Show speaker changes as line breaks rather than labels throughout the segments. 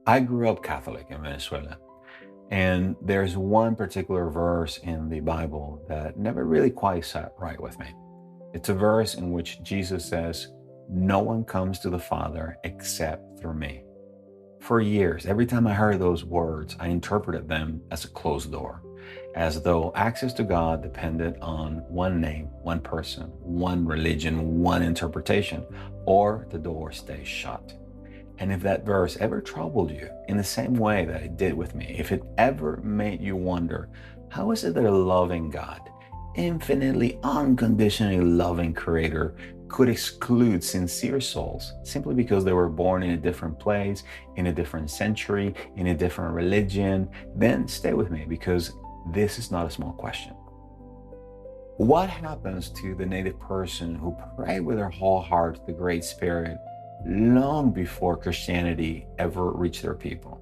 I grew up Catholic in Venezuela, and there's one particular verse in the Bible that never really quite sat right with me. It's a verse in which Jesus says, "No one comes to the Father except through me." For years, every time I heard those words, I interpreted them as a closed door, as though access to God depended on one name, one person, one religion, one interpretation, or the door stays shut. And if that verse ever troubled you in the same way that it did with me, if it ever made you wonder, how is it that a loving God, infinitely, unconditionally loving creator, could exclude sincere souls simply because they were born in a different place, in a different century, in a different religion, then stay with me because this is not a small question. What happens to the native person who prayed with their whole heart to the Great Spirit long before Christianity ever reached their people?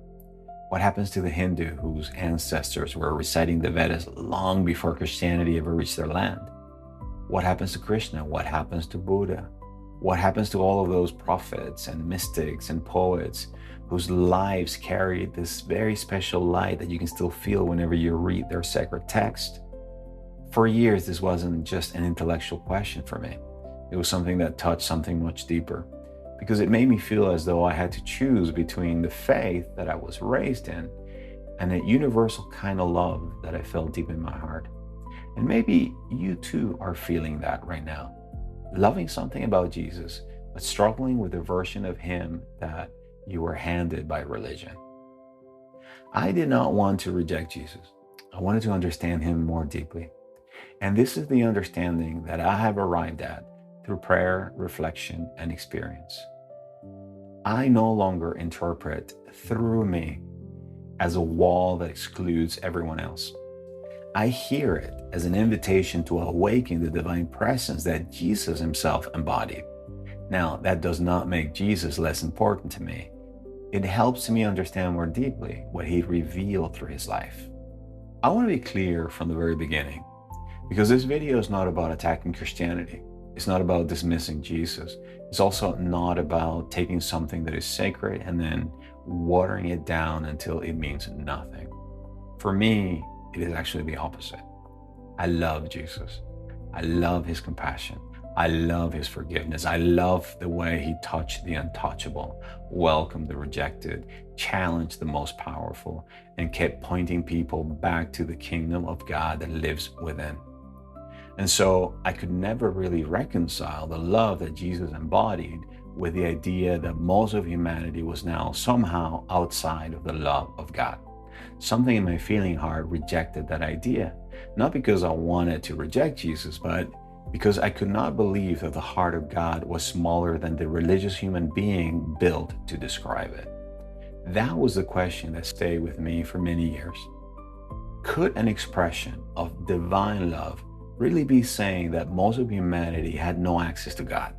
What happens to the Hindu whose ancestors were reciting the Vedas long before Christianity ever reached their land? What happens to Krishna? What happens to Buddha? What happens to all of those prophets and mystics and poets whose lives carried this very special light that you can still feel whenever you read their sacred text? For years, this wasn't just an intellectual question for me. It was something that touched something much deeper, because it made me feel as though I had to choose between the faith that I was raised in and a universal kind of love that I felt deep in my heart. And maybe you too are feeling that right now. Loving something about Jesus, but struggling with the version of him that you were handed by religion. I did not want to reject Jesus. I wanted to understand him more deeply. And this is the understanding that I have arrived at through prayer, reflection, and experience. I no longer interpret through me as a wall that excludes everyone else. I hear it as an invitation to awaken the divine presence that Jesus himself embodied. Now, that does not make Jesus less important to me. It helps me understand more deeply what he revealed through his life. I want to be clear from the very beginning, because this video is not about attacking Christianity. It's not about dismissing Jesus. It's also not about taking something that is sacred and then watering it down until it means nothing. For me, it is actually the opposite. I love Jesus. I love his compassion. I love his forgiveness. I love the way he touched the untouchable, welcomed the rejected, challenged the most powerful, and kept pointing people back to the kingdom of God that lives within. And so I could never really reconcile the love that Jesus embodied with the idea that most of humanity was now somehow outside of the love of God. Something in my feeling heart rejected that idea, not because I wanted to reject Jesus, but because I could not believe that the heart of God was smaller than the religious human being built to describe it. That was the question that stayed with me for many years. Could an expression of divine love really be saying that most of humanity had no access to God?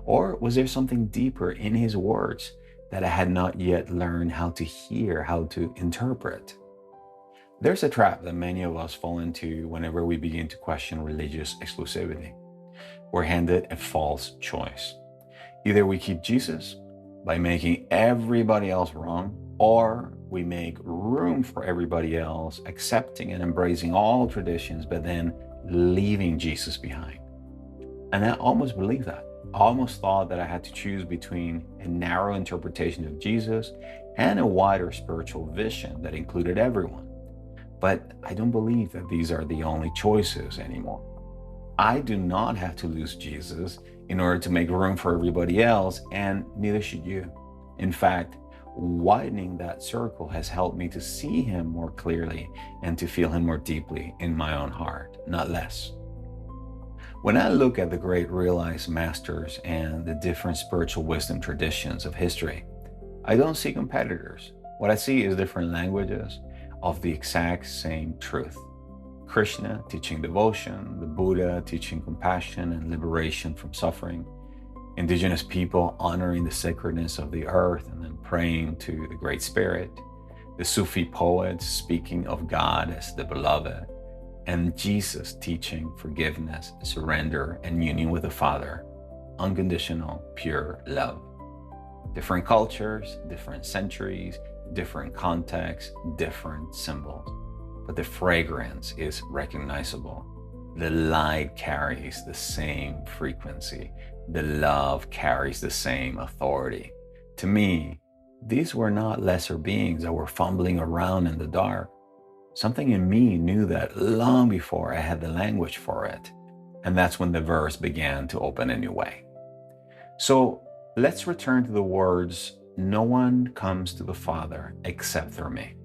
Or was there something deeper in his words that I had not yet learned how to hear, how to interpret? There's a trap that many of us fall into whenever we begin to question religious exclusivity. We're handed a false choice. Either we keep Jesus by making everybody else wrong, or we make room for everybody else, accepting and embracing all traditions, but then leaving Jesus behind. And I almost believed that. I almost thought that I had to choose between a narrow interpretation of Jesus and a wider spiritual vision that included everyone. But I don't believe that these are the only choices anymore. I do not have to lose Jesus in order to make room for everybody else, and neither should you. In fact, widening that circle has helped me to see him more clearly and to feel him more deeply in my own heart, not less. When I look at the great realized masters and the different spiritual wisdom traditions of history, I don't see competitors. What I see is different languages of the exact same truth. Krishna teaching devotion, the Buddha teaching compassion and liberation from suffering, indigenous people honoring the sacredness of the earth and then praying to the Great Spirit, the Sufi poets speaking of God as the beloved, and Jesus teaching forgiveness, surrender, and union with the Father, unconditional, pure love. Different cultures, different centuries, different contexts, different symbols. But the fragrance is recognizable. The light carries the same frequency. The love carries the same authority. To me, these were not lesser beings that were fumbling around in the dark. Something in me knew that long before I had the language for it. And that's when the verse began to open a new way. So let's return to the words, "No one comes to the Father except through me."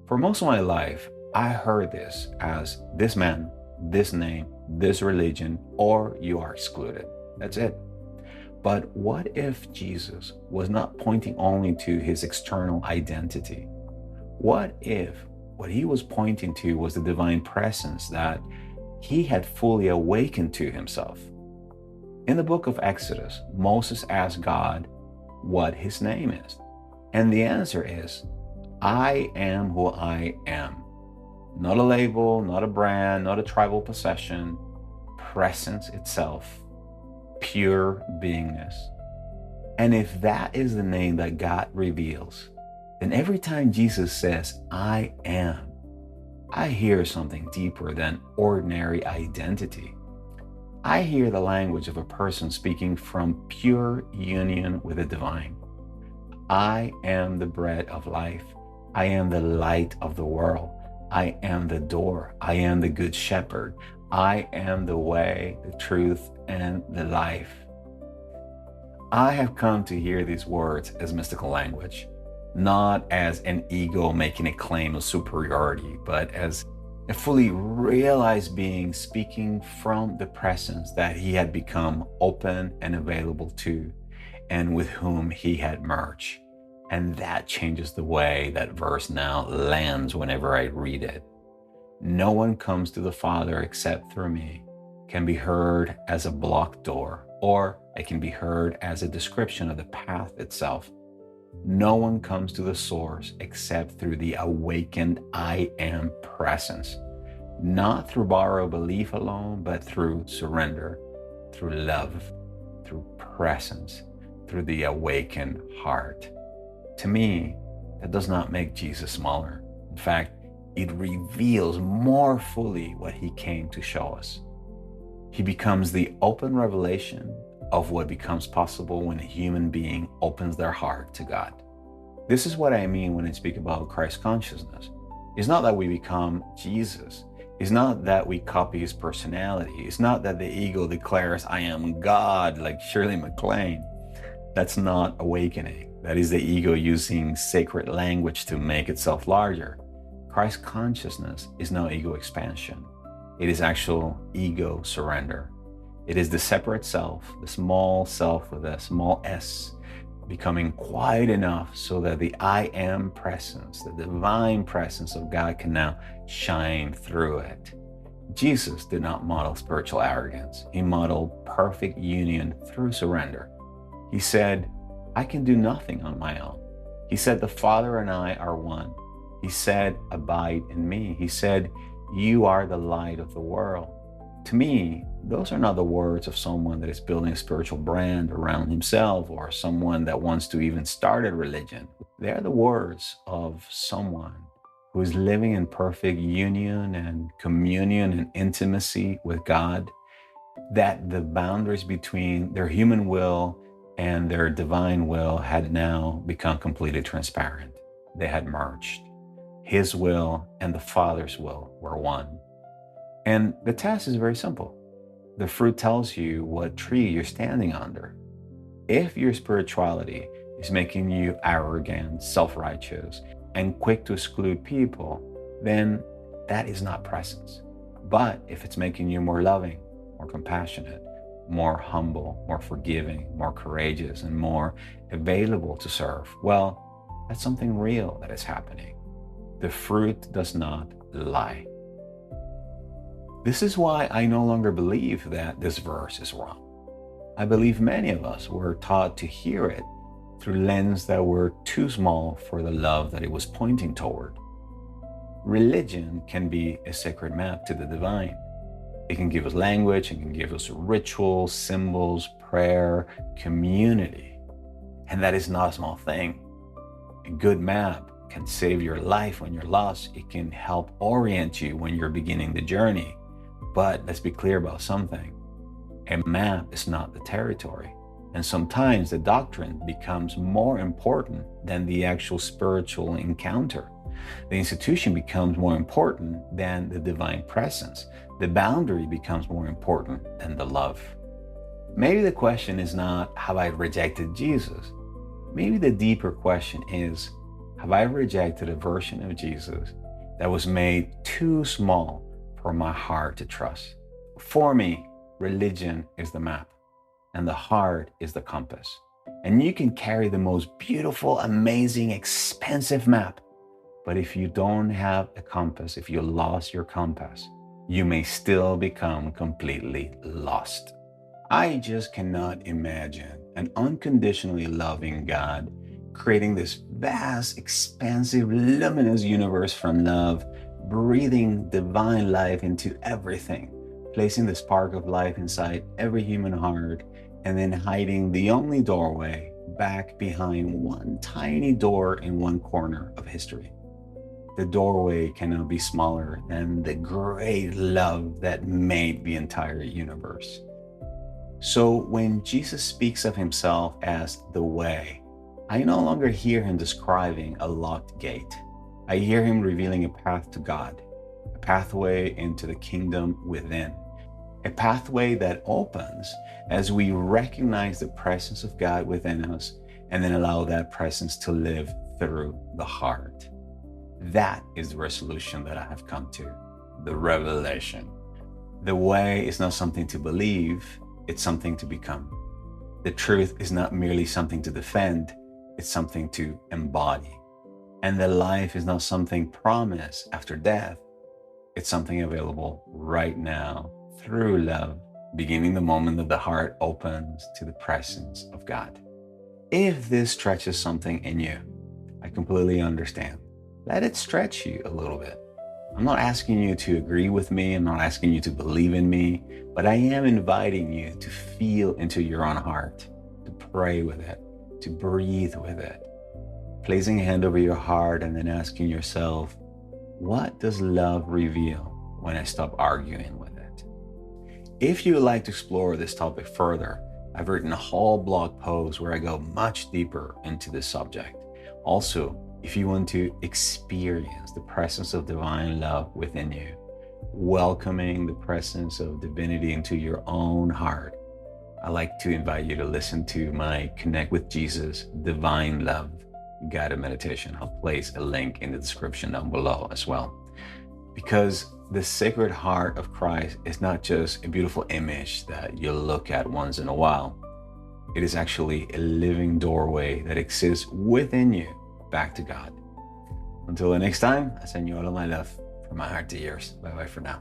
For most of my life, I heard this as this man, this name, this religion, or you are excluded. That's it. But what if Jesus was not pointing only to his external identity? What if what he was pointing to was the divine presence that he had fully awakened to himself? In the book of Exodus, Moses asked God what his name is. And the answer is, I am who I am. Not a label, not a brand, not a tribal possession. Presence itself. Pure beingness. And if that is the name that God reveals, then every time Jesus says, I am, I hear something deeper than ordinary identity. I hear the language of a person speaking from pure union with the divine. I am the bread of life. I am the light of the world. I am the door. I am the good shepherd. I am the way, the truth, and the life. I have come to hear these words as mystical language, not as an ego making a claim of superiority, but as a fully realized being speaking from the presence that he had become open and available to, and with whom he had merged. And that changes the way that verse now lands whenever I read it. No one comes to the Father except through me can be heard as a blocked door, or it can be heard as a description of the path itself. No one comes to the source except through the awakened I am presence, not through borrowed belief alone, but through surrender, through love, through presence, through the awakened heart. To me, that does not make Jesus smaller. In fact, it reveals more fully what he came to show us. He becomes the open revelation of what becomes possible when a human being opens their heart to God. This is what I mean when I speak about Christ consciousness. It's not that we become Jesus. It's not that we copy his personality. It's not that the ego declares, I am God, like Shirley MacLaine. That's not awakening. That is the ego using sacred language to make itself larger. Christ consciousness is no ego expansion. It is actual ego surrender. It is the separate self, the small self with a small s, becoming quiet enough so that the I am presence, the divine presence of God can now shine through it. Jesus did not model spiritual arrogance. He modeled perfect union through surrender. He said, I can do nothing on my own. He said, the Father and I are one. He said, abide in me. He said, you are the light of the world. To me, those are not the words of someone that is building a spiritual brand around himself or someone that wants to even start a religion. They're the words of someone who is living in perfect union and communion and intimacy with God, that the boundaries between their human will and their divine will had now become completely transparent. They had merged. His will and the Father's will were one. And the test is very simple. The fruit tells you what tree you're standing under. If your spirituality is making you arrogant, self-righteous, and quick to exclude people, then that is not presence. But if it's making you more loving, more compassionate, more humble, more forgiving, more courageous, and more available to serve, well, that's something real that is happening. The fruit does not lie. This is why I no longer believe that this verse is wrong. I believe many of us were taught to hear it through lenses that were too small for the love that it was pointing toward. Religion can be a sacred map to the divine. It can give us language, it can give us rituals, symbols, prayer, community. And that is not a small thing. A good map can save your life when you're lost. It can help orient you when you're beginning the journey. But let's be clear about something. A map is not the territory. And sometimes the doctrine becomes more important than the actual spiritual encounter. The institution becomes more important than the divine presence. The boundary becomes more important than the love. Maybe the question is not, have I rejected Jesus? Maybe the deeper question is, have I rejected a version of Jesus that was made too small for my heart to trust? For me, religion is the map, and the heart is the compass. And you can carry the most beautiful, amazing, expensive map, but if you don't have a compass, if you lost your compass, you may still become completely lost. I just cannot imagine an unconditionally loving God creating this vast, expansive, luminous universe from love, breathing divine life into everything, placing the spark of life inside every human heart, and then hiding the only doorway back behind one tiny door in one corner of history. The doorway cannot be smaller than the great love that made the entire universe. So when Jesus speaks of himself as the way, I no longer hear him describing a locked gate. I hear him revealing a path to God, a pathway into the kingdom within, a pathway that opens as we recognize the presence of God within us and then allow that presence to live through the heart. That is the resolution that I have come to, the revelation. The way is not something to believe, it's something to become. The truth is not merely something to defend, it's something to embody. And the life is not something promised after death, it's something available right now through love, beginning the moment that the heart opens to the presence of God. If this stretches something in you, I completely understand. Let it stretch you a little bit. I'm not asking you to agree with me. I'm not asking you to believe in me, but I am inviting you to feel into your own heart, to pray with it, to breathe with it, placing a hand over your heart and then asking yourself, what does love reveal when I stop arguing with it? If you would like to explore this topic further, I've written a whole blog post where I go much deeper into this subject. Also, if you want to experience the presence of divine love within you, welcoming the presence of divinity into your own heart, I'd like to invite you to listen to my Connect with Jesus Divine Love guided meditation. I'll place a link in the description down below as well. Because the Sacred Heart of Christ is not just a beautiful image that you look at once in a while. It is actually a living doorway that exists within you back to God. Until the next time, I send you all of my love from my heart to yours. Bye-bye for now.